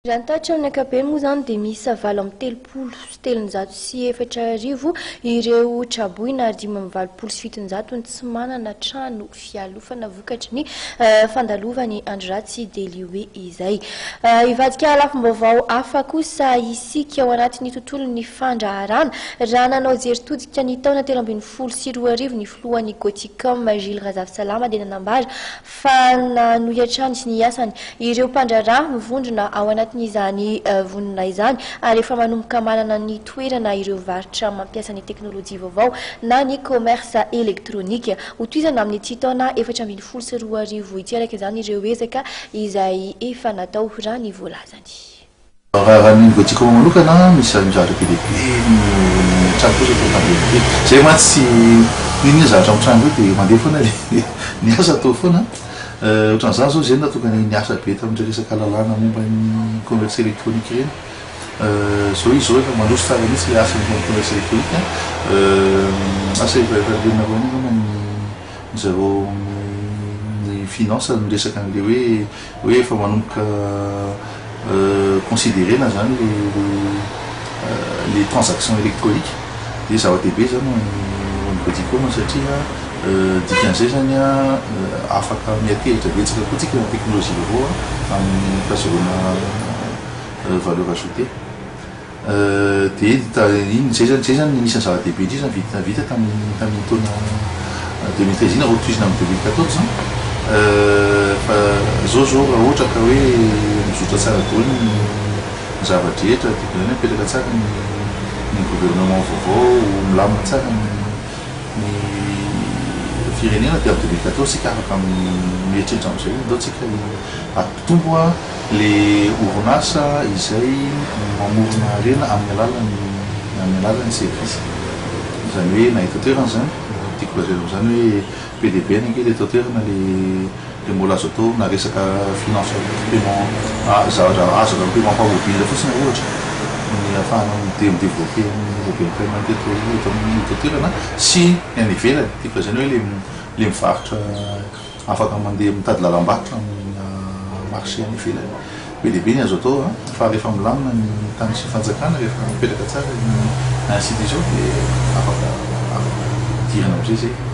Raha tatra amin'ny ankapobeny moa zany dia misy valo amby telopolo sy telonjato sy efatra arivo ireo traboina ary 5 sy fitonjato tsy manana trano fialofana vokatry ny fandalovany andro ratsy delihoe izay. Ivadika lafim-baovao hafa kosa isika ao anatin'ny tontolon'ny fandraharahana raha nanao jeri-todika ny taona 20 sy 20 ny filohan'ny Goticom Gil Razafintsalama dia nanambara fa nanohy hatrany sy ny asany ireo mpandraharaha mivondrona ao anatin'izany vondrona izany ary efa manomboka manana ny toerana ireo varotra mampiasa ny teknolojia vaovao na ny commerce elektronika hotoizana amin'ny ity taona 20 sy 20 ity araka izany ireo ezaka izay efa natao raha ny voalazany. Raha ny Goticom manokana misy mizara be lehibe trano kosa tandeha zay mantsy ny zavatra amin'ny trano dia mandeha foana ny asa atao foana. Ohatran'izany zao zay natokany ny asa be tamin'ireo resaka lalàna momba ny commerce elektronika ireny. Zao izy zao efa mandroso tsara mihitsy le asa ny commerce elektronika. Asa efa velona koa ny zareo ny finance ny resaka an'ilay hoe efa manomboka considérena zany les transactions électroniques dia zava-dehibe zany ny Goticom satria dikan'izay zany afaka miatehitra betsaka koa tsika ny teknolojia vaovao amin'ny fahazarona valeur ajoutée. Dia iny zay zany isan'ny zava-dehibe indrindra vita tamin'ny taona 2013 iny rotoizina amin'ny 2014 fa zao raha ohatra ka hoe mizotra tsara daholo ny zavadrehetra dia zany mipetraka tsara ny gouvernement vaovao milamina tsara ny firenena dia amin'ny 2014 sika afaka mieritreritra amin'izay ndao tsika ampitombo le orinasa izay mamorona rena amin'ny alalan'ny service zany hoe na étateurana zany tiako lazaina amin'izany hoe PDB anke le étateurana le mbola azo atao na resaka finance paiement zavatra azo avy paiement par mobile fotsiny ohatra ny ahafahana midévelopper européen paiement eto amin'ny étateurana sy ny any ivelany tiako zany hoe le mivarotra afaka mandeha mitady lalam-barotra amin'ny marché any ivelany PDB ny azo atao fa rehefa milamina ny tany sy fanjakana rehefa mipetraka tsara ny institution dia afaka dirana amin'izay zay.